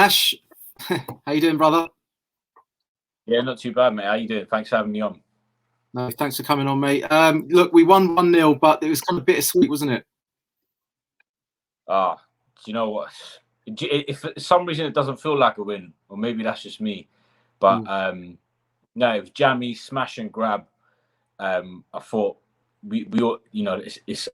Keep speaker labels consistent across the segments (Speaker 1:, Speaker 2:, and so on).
Speaker 1: Ash, how you doing, brother?
Speaker 2: Yeah, not too bad, mate. How you doing? Thanks for having me on.
Speaker 1: No, thanks for coming on, mate. Look, we won 1-0, but it was kind of bittersweet, wasn't it?
Speaker 2: Do you know what? If for some reason it doesn't feel like a win, or maybe that's just me, but no, it was jammy, smash and grab. I thought we all, it's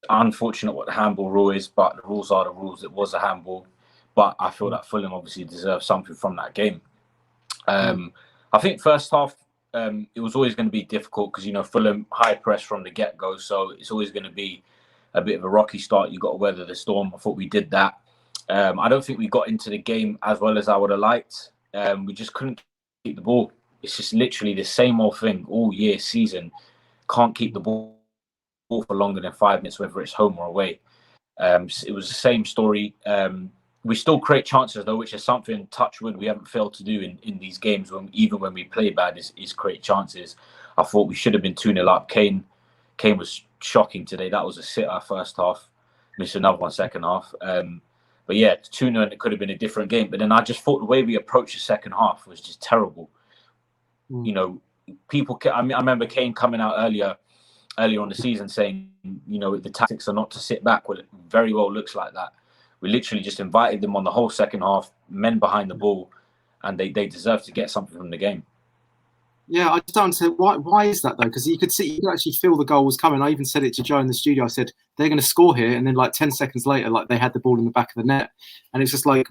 Speaker 2: unfortunate what the handball rule is, but the rules are the rules. It was a handball, but I feel that Fulham obviously deserved something from that game. I think first half it was always going to be difficult because Fulham high press from the get-go, so it's always going to be a bit of a rocky start. You got to weather the storm. I thought we did that. I don't think we got into the game as well as I would have liked. We just couldn't keep the ball. It's just literally the same old thing all year, season. Can't keep the ball for longer than 5 minutes, whether it's home or away. It was the same story. We still create chances though, which is something, touch wood, we haven't failed to do in these games. Even when we play bad, is create chances. I thought we should have been 2-0 up. Kane was shocking today. That was a sitter first half. Missed another one second half. But yeah, 2-0 and it could have been a different game. But then I just thought the way we approached the second half was just terrible. People. I remember Kane coming out earlier on the season saying, the tactics are not to sit back. Well, it very well looks like that. We literally just invited them on the whole second half, men behind the ball, and they deserve to get something from the game.
Speaker 1: Yeah, I just don't understand why is that though? Because you could actually feel the goal was coming. I even said it to Joe in the studio. I said they're going to score here, and then like 10 seconds later, like they had the ball in the back of the net, and it's just like,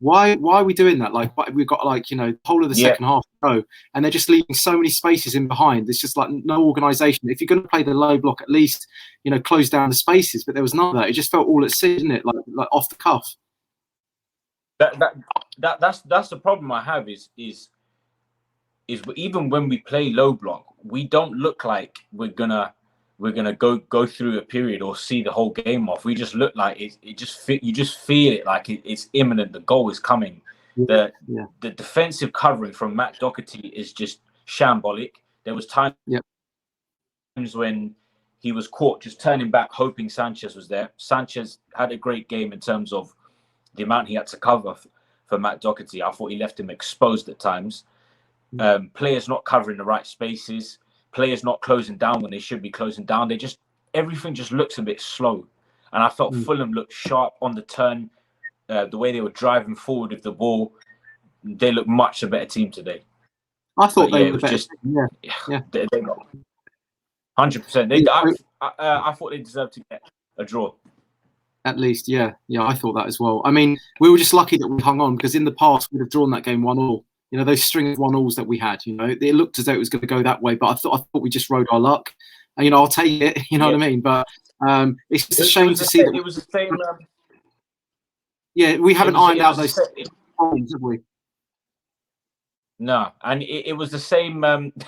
Speaker 1: why are we doing that? Like we've got the whole of the second half to go, and they're just leaving so many spaces in behind. It's just like no organisation. If you're going to play the low block, at least close down the spaces. But there was none of that. It just felt all at sea, didn't it? Like off the cuff.
Speaker 2: That's the problem I have is even when we play low block, we don't look like we're gonna go through a period or see the whole game off. We just look like you just feel it like it's imminent. The goal is coming. The defensive covering from Matt Doherty is just shambolic. There was times when he was caught just turning back, hoping Sanchez was there. Sanchez had a great game in terms of the amount he had to cover for Matt Doherty. I thought he left him exposed at times. Players not covering the right spaces, players not closing down when they should be closing down. Everything just looks a bit slow. And I felt Fulham looked sharp on the turn. The way they were driving forward with the ball, they looked much a better team today.
Speaker 1: I thought they were better.
Speaker 2: They got 100%. I thought they deserved to get a draw.
Speaker 1: At least, yeah, I thought that as well. I mean, we were just lucky that we hung on, because in the past we'd have drawn that game 1-1. Those string of 1-1s that we had, it looked as though it was going to go that way, but I thought we just rode our luck. And, I'll take it, what I mean? But it's just a shame to see that.
Speaker 2: It was the same.
Speaker 1: We haven't ironed out those problems, have we?
Speaker 2: No, and it was the same.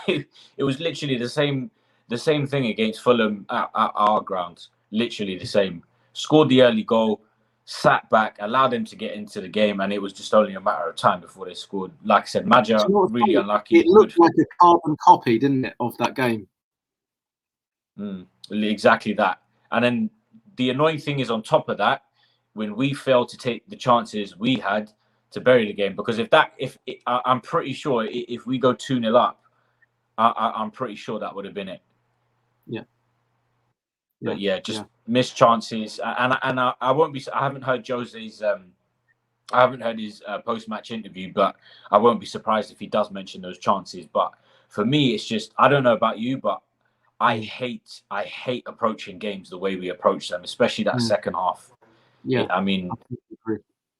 Speaker 2: It was literally the same thing against Fulham at our grounds. Literally the same. Scored the early goal, sat back, allowed them to get into the game, and it was just only a matter of time before they scored. Like I said, Maja really unlucky.
Speaker 1: It looked like a carbon copy, didn't it, of that game?
Speaker 2: Exactly that. And then the annoying thing is, on top of that, when we failed to take the chances we had to bury the game, because I'm pretty sure if we go 2-0 up, I'm pretty sure that would have been it. But missed chances, and I won't be. I haven't heard Jose's. I haven't heard his post-match interview, but I won't be surprised if he does mention those chances. But for me, it's just, I don't know about you, but I hate approaching games the way we approach them, especially that second half. I mean,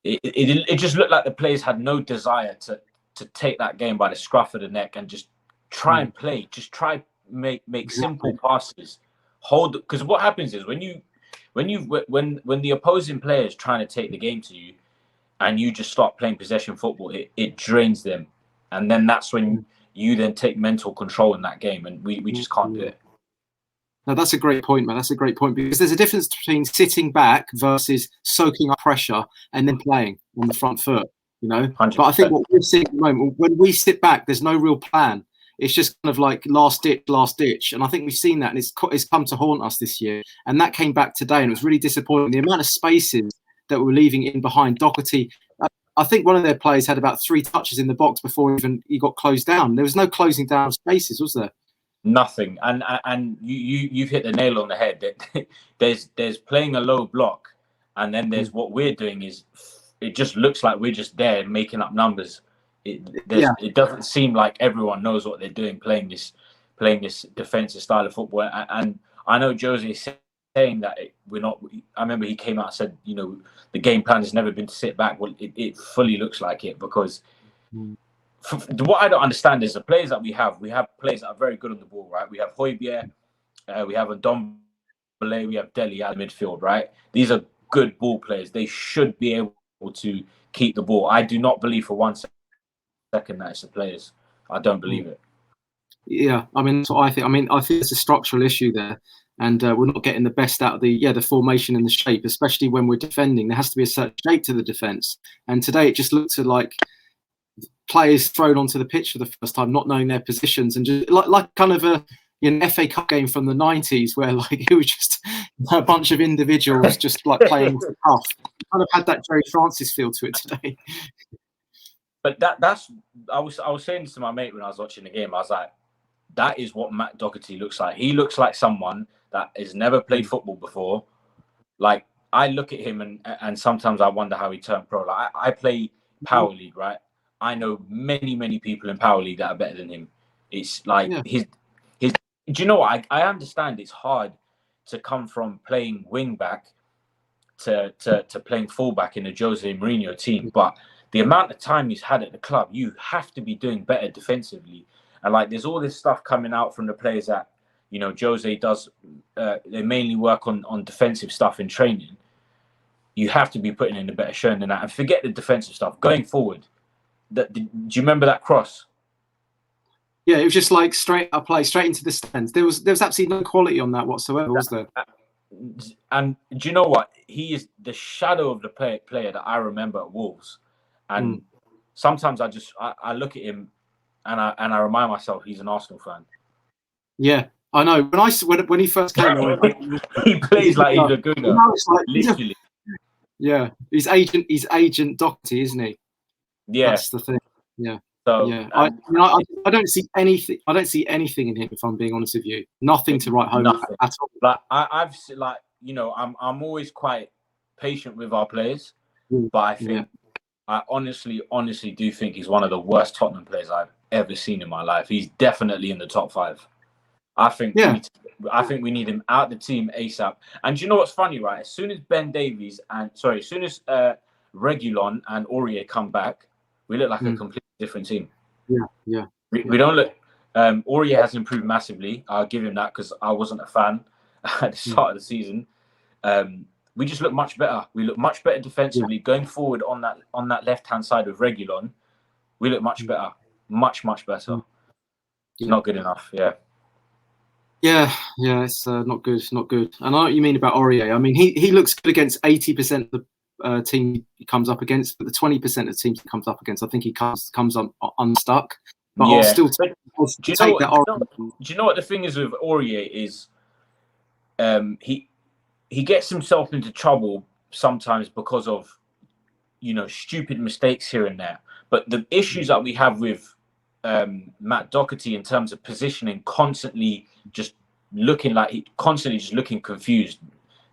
Speaker 2: it just looked like the players had no desire to take that game by the scruff of the neck and just try and play, just try make simple passes. Because what happens is when the opposing player is trying to take the game to you, and you just start playing possession football, it drains them, and then that's when you then take mental control in that game, and we just can't do it.
Speaker 1: No, that's a great point, man. That's a great point, because there's a difference between sitting back versus soaking up pressure and then playing on the front foot. 100%. But I think what we're seeing at the moment, when we sit back, there's no real plan. It's just kind of like last ditch. And I think we've seen that, and it's come to haunt us this year. And that came back today, and it was really disappointing. The amount of spaces that we're leaving in behind. Doherty, I think one of their players had about 3 touches in the box before even he got closed down. There was no closing down spaces, was there?
Speaker 2: Nothing. And you've hit the nail on the head. That there's playing a low block, and then there's what we're doing is it just looks like we're just there making up numbers. It doesn't seem like everyone knows what they're doing playing this defensive style of football. And I know Jose is saying that we're not. I remember he came out and said, you know, the game plan has never been to sit back. Well, it fully looks like it, because what I don't understand is the players that we have players that are very good on the ball, right? We have Højbjerg, we have Ndombele, we have Dele at the midfield, right? These are good ball players. They should be able to keep the ball. I do not believe for 1 second that it's the players. I don't believe it.
Speaker 1: Yeah, I mean, that's what I think. I mean, I think it's a structural issue there, and we're not getting the best out of the formation and the shape, especially when we're defending. There has to be a certain shape to the defence, and today it just looked like players thrown onto the pitch for the first time, not knowing their positions, and just like kind of a FA Cup game from the 90s, where like it was just a bunch of individuals just like playing tough. Kind of had that Jerry Francis feel to it today.
Speaker 2: But I was saying this to my mate when I was watching the game. I was like, that is what Matt Doherty looks like. He looks like someone that has never played football before. Like, I look at him and sometimes I wonder how he turned pro. Like, I play Power League, right? I know many people in Power League that are better than him. It's like his. Do you know what? I understand it's hard to come from playing wing back to playing fullback in a Jose Mourinho team, but the amount of time he's had at the club, you have to be doing better defensively. And like, there's all this stuff coming out from the players that, you know, Jose does. They mainly work on defensive stuff in training. You have to be putting in a better showing than that, and forget the defensive stuff going forward. Do you remember that cross?
Speaker 1: Yeah, it was just like straight up play, straight into the stands. There was absolutely no quality on that whatsoever, was there?
Speaker 2: And do you know what? He is the shadow of the player that I remember at Wolves. And sometimes I look at him and I remind myself he's an Arsenal fan.
Speaker 1: Yeah, I know. When he first came on,
Speaker 2: he plays like he's a gooner. Like, literally.
Speaker 1: Yeah, he's Agent Doherty, isn't he?
Speaker 2: Yeah,
Speaker 1: that's the thing. Yeah.
Speaker 2: So
Speaker 1: yeah, I don't see anything. I don't see anything in him, if I'm being honest with you. Nothing to write home at all.
Speaker 2: Like I've like, you know, I'm always quite patient with our players, but I think I honestly do think he's one of the worst Tottenham players I've ever seen in my life. He's definitely in the top 5. I think we need him out the team ASAP. And do you know what's funny, right? As soon as as soon as Reguilon and Aurier come back, we look like a completely different team.
Speaker 1: Yeah.
Speaker 2: We don't look. Aurier has improved massively. I'll give him that, because I wasn't a fan at the start of the season. We just look much better. We look much better defensively. Going forward on that left-hand side of Reguilon, we look much better. Much better. It's not good enough.
Speaker 1: Yeah, it's not good. It's not good. And I know what you mean about Aurier. I mean, he looks good against 80% of the team he comes up against, but the 20% of the teams he comes up against, I think he comes unstuck. But I'll still take that.
Speaker 2: Do you know what the thing is with Aurier is? He gets himself into trouble sometimes because of, you know, stupid mistakes here and there. But the issues that we have with Matt Doherty in terms of positioning, constantly just looking confused,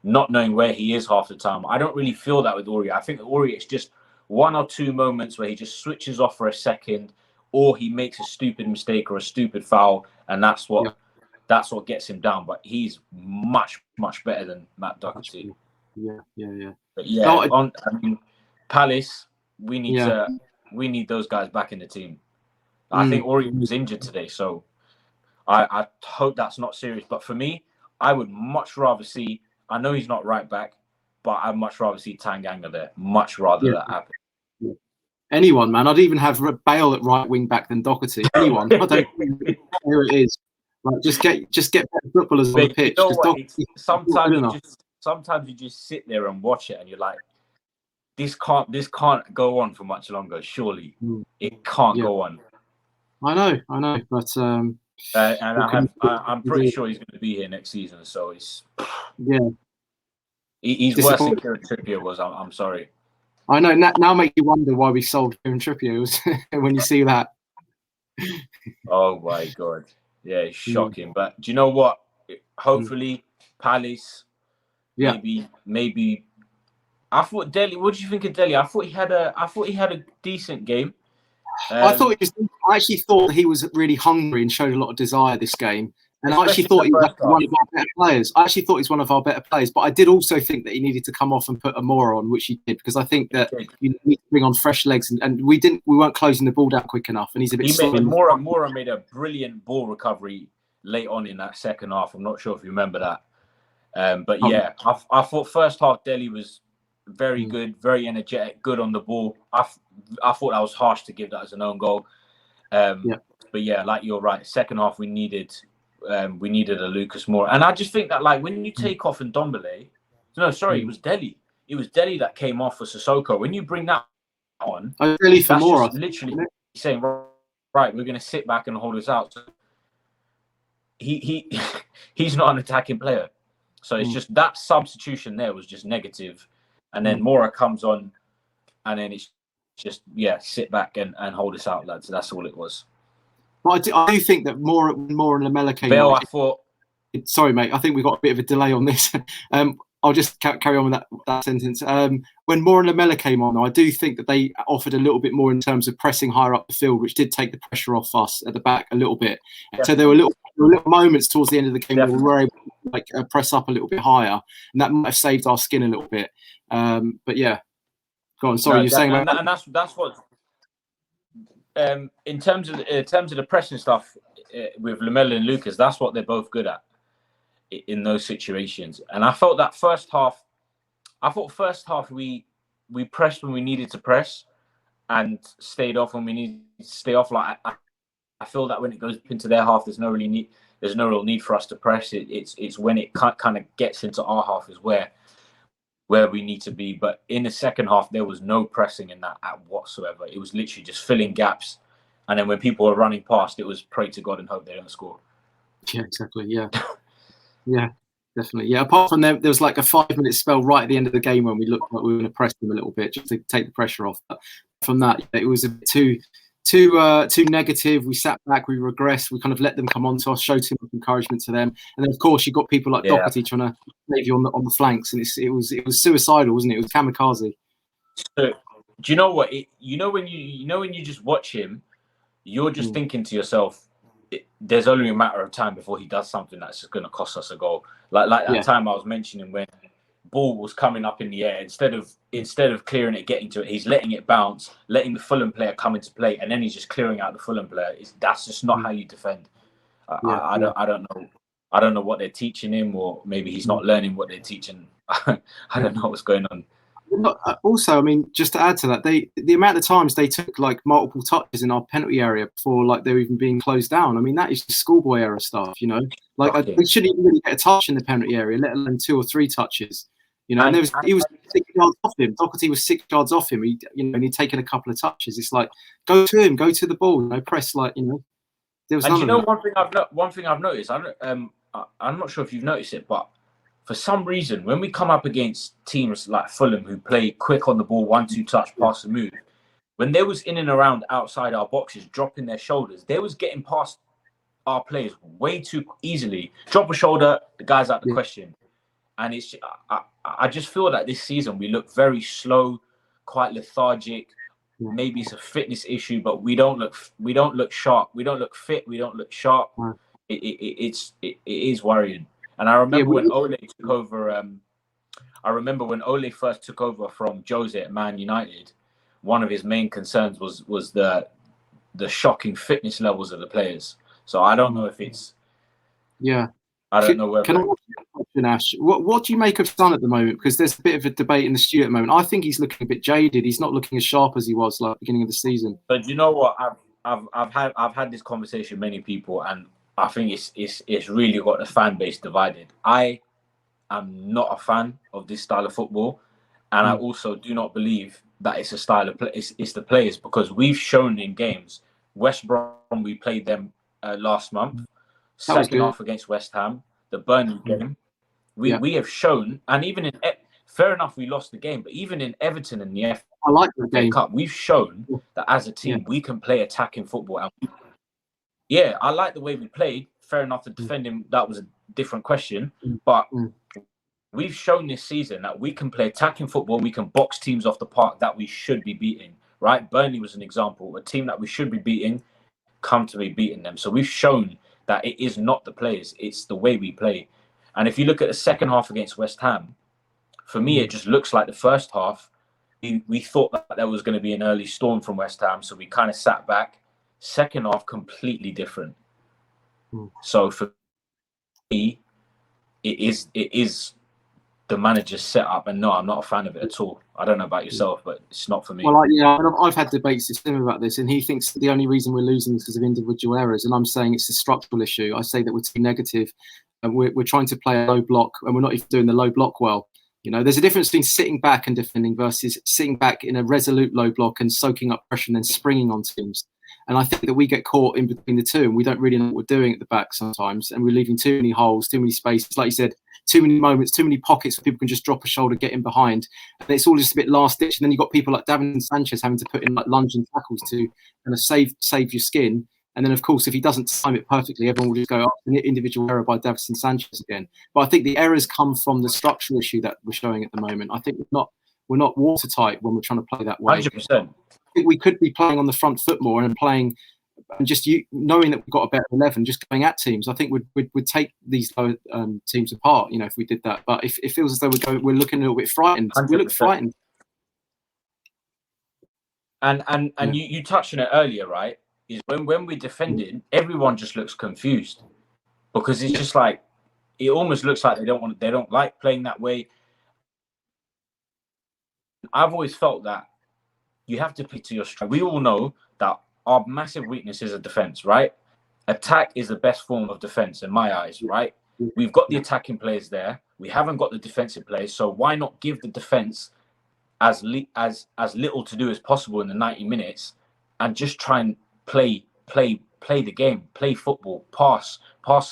Speaker 2: not knowing where he is half the time. I don't really feel that with Aurier. I think Aurier, it's just 1 or 2 moments where he just switches off for a second, or he makes a stupid mistake or a stupid foul, and that's what gets him down. But he's much better than Matt Doherty.
Speaker 1: Yeah.
Speaker 2: But I mean, Palace, we need those guys back in the team. I think Aurier was injured today, so I hope that's not serious. But for me, I would much rather see. I know he's not right back, but I'd much rather see Tanganga there. Much rather that happen.
Speaker 1: Yeah. Anyone, man. I'd even have Bale at right wing back than Doherty. Anyone. I don't know who it is. Like, just get better footballers on the pitch.
Speaker 2: You know sometimes you just sit there and watch it, and you're like, this can't go on for much longer. Surely it can't go on.
Speaker 1: I know, but
Speaker 2: and I'm pretty sure he's going to be here next season. So he's worse than Kieran Trippier was. I'm sorry.
Speaker 1: I know now make you wonder why we sold Kieran Trippier when you see that.
Speaker 2: Oh my God. Yeah, it's shocking. But do you know what? Hopefully, Palace,
Speaker 1: Yeah.
Speaker 2: maybe. I thought Delhi. What do you think of Delhi? I thought he had a decent game.
Speaker 1: I actually thought he was really hungry and showed a lot of desire this game. And I actually
Speaker 2: Especially
Speaker 1: thought
Speaker 2: in
Speaker 1: he
Speaker 2: the
Speaker 1: was
Speaker 2: first
Speaker 1: one
Speaker 2: half.
Speaker 1: of our better players. I actually thought he was one of our better players. But I did also think that he needed to come off and put Amora on, which he did, because I think that you need to bring on fresh legs. And we weren't closing the ball down quick enough. And he's a bit slow.
Speaker 2: Mora made a brilliant ball recovery late on in that second half. I'm not sure if you remember that. But yeah, I thought first half Delhi was very good, very energetic, good on the ball. I thought that was harsh to give that as an own goal. But yeah, like you're right. Second half we needed a Lucas Moura, and I just think that like when you take off Ndombele, it was Delhi. It was Delhi that came off for Sissoko. When you bring that on,
Speaker 1: really for
Speaker 2: that's
Speaker 1: Moura,
Speaker 2: just literally saying, right, we're going to sit back and hold us out. So he's not an attacking player, so it's just that substitution there was just negative, and then Moura comes on, and then it's just sit back and hold us out, lads. That's all it was.
Speaker 1: But I do think that Moura and Lamela came
Speaker 2: Bale,
Speaker 1: on.
Speaker 2: I thought.
Speaker 1: Sorry, mate. I think we've got a bit of a delay on this. I'll just carry on with that sentence. When Moura and Lamela came on, I do think that they offered a little bit more in terms of pressing higher up the field, which did take the pressure off us at the back a little bit. Definitely. So there were little moments towards the end of the game where we were able to press up a little bit higher, and that might have saved our skin a little bit. But yeah, go on. Sorry, you're saying about
Speaker 2: and that's what. In terms of the pressing stuff with Lamela and Lucas, that's what they're both good at in those situations. And I felt that first half we pressed when we needed to press and stayed off when we needed to stay off. Like I feel that when it goes into their half, there's no real need for us to press. It's when it kind of gets into our half is where we need to be. But in the second half, there was no pressing in that whatsoever. It was literally just filling gaps. And then when people were running past, it was pray to God and hope they don't score.
Speaker 1: Yeah, exactly. Yeah. Yeah, definitely. Yeah, apart from there was like a 5-minute spell right at the end of the game when we looked like we were going to press them a little bit just to take the pressure off. But from that, it was a bit too negative. We sat back, we regressed, we kind of let them come on to us, showed too much encouragement to them. And then of course you've got people like Doherty trying to save you on the flanks, and it was suicidal, wasn't it? It was kamikaze.
Speaker 2: So, do you know what? When you just watch him, you're just thinking to yourself, there's only a matter of time before he does something that's just going to cost us a goal. Like that time I was mentioning when ball was coming up in the air, instead of clearing it, getting to it, he's letting it bounce, letting the Fulham player come into play, and then he's just clearing out the Fulham player. That's just not how you defend. I don't know what they're teaching him, or maybe he's not learning what they're teaching. I don't know what's going on.
Speaker 1: Also, I mean, just to add to that, the amount of times they took like multiple touches in our penalty area before like they were even being closed down. I mean, that is just schoolboy era stuff, you know. Like we shouldn't even really get a touch in the penalty area, let alone 2 or 3 touches. You know, and he was 6 yards off him. Doherty was 6 yards off him. And he'd taken a couple of touches. It's like go to him, go to the ball, press like There was
Speaker 2: and one thing I've noticed. I'm not sure if you've noticed it, but for some reason, when we come up against teams like Fulham who play quick on the ball, 1-2 touch, pass and move, when they was in and around outside our boxes, dropping their shoulders, they was getting past our players way too easily. Drop a shoulder, the guy's out the question. And I just feel that this season we look very slow, quite lethargic. Maybe it's a fitness issue, but we don't look sharp. We don't look fit. We don't look sharp. It is worrying. And I remember when Ole took over. I remember when Ole first took over from Jose at Man United. One of his main concerns was the shocking fitness levels of the players. So I don't know if it's.
Speaker 1: Yeah.
Speaker 2: I don't know whether.
Speaker 1: Can I ask you a question, Ash? What do you make of Son at the moment? Because there's a bit of a debate in the studio at the moment. I think he's looking a bit jaded. He's not looking as sharp as he was like beginning of the season.
Speaker 2: But you know what? I've had this conversation with many people, and I think it's really got the fan base divided. I am not a fan of this style of football, and I also do not believe that it's a style of play. It's the players, because we've shown in games. West Brom, we played them last month. Second half against West Ham, the Burnley game. We have shown, and even in fair enough, we lost the game, but even in Everton and the
Speaker 1: I like the
Speaker 2: FA
Speaker 1: game.
Speaker 2: Cup, we've shown that as a team we can play attacking football. And yeah, I like the way we played. Fair enough, the defending, that was a different question, but we've shown this season that we can play attacking football. We can box teams off the park that we should be beating. Right? Burnley was an example, a team that we should be beating, come to be beating them. So we've shown that it is not the players, it's the way we play. And if you look at the second half against West Ham, for me, it just looks like the first half, we thought that there was going to be an early storm from West Ham, so we kind of sat back. Second half, completely different. So for me, it is the manager's set up, and no, I'm not a fan of it at all. I don't know about yourself, but it's not for me.
Speaker 1: Well, I've had debates with him about this, and he thinks the only reason we're losing is because of individual errors, and I'm saying it's a structural issue. I say that we're too negative, and we're trying to play a low block, and we're not even doing the low block well. You know, there's a difference between sitting back and defending versus sitting back in a resolute low block and soaking up pressure and then springing on teams. And I think that we get caught in between the two, and we don't really know what we're doing at the back sometimes, and we're leaving too many holes, too many spaces. Like you said, too many moments, too many pockets where people can just drop a shoulder, get in behind, and it's all just a bit last ditch. And then you've got people like Davinson Sanchez having to put in like lunging tackles to kind of save your skin. And then, of course, if he doesn't time it perfectly, everyone will just go up an individual error by Davinson Sanchez again. But I think the errors come from the structural issue that we're showing at the moment. I think we're not watertight when we're trying to play that way.
Speaker 2: 100%.
Speaker 1: I think we could be playing on the front foot more and playing, and just knowing that we've got a better 11, just going at teams. I think we'd take these lower teams apart, you know, if we did that. But it feels as though we're looking a little bit frightened.
Speaker 2: 100%.
Speaker 1: We look frightened.
Speaker 2: And you touched on it earlier, right? Is when we're defending, everyone just looks confused, because it's just like, it almost looks like they don't like playing that way. I've always felt that you have to pick to your strength. We all know that our massive weakness is a defense, right? Attack is the best form of defense in my eyes, right? We've got the attacking players there. We haven't got the defensive players. So why not give the defense as little to do as possible in the 90 minutes and just try and play the game, play football, pass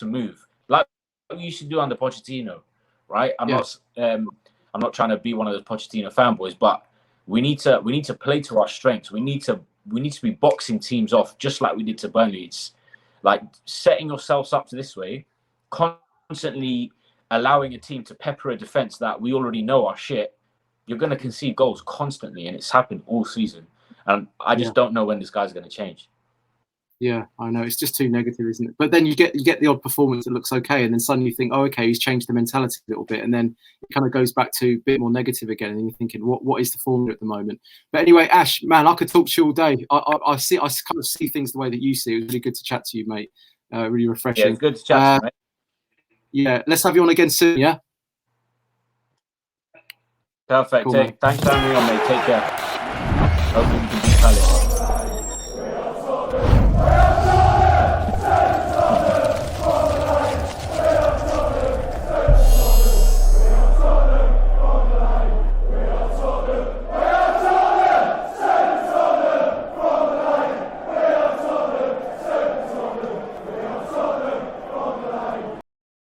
Speaker 2: and move like we used to do under Pochettino, right? I'm not trying to be one of those Pochettino fanboys, but we need to play to our strengths. We need to be boxing teams off just like we did to Burnley. It's like setting yourselves up to this way, constantly allowing a team to pepper a defense that we already know are shit. You're going to concede goals constantly, and it's happened all season. And I just don't know when this guy's going to change.
Speaker 1: Yeah, I know. It's just too negative, isn't it? But then you get the odd performance that looks okay, and then suddenly you think, oh, okay, he's changed the mentality a little bit, and then it kind of goes back to a bit more negative again, and you're thinking, what is the formula at the moment? But anyway, Ash, man, I could talk to you all day. I kind of see things the way that you see. It was really good to chat to you, mate. Really refreshing.
Speaker 2: Yeah, it's good to chat to you, mate.
Speaker 1: Yeah, let's have you on again soon, yeah?
Speaker 2: Perfect.
Speaker 1: Cool,
Speaker 2: Thanks for having me on, mate. Take care. Hopefully we can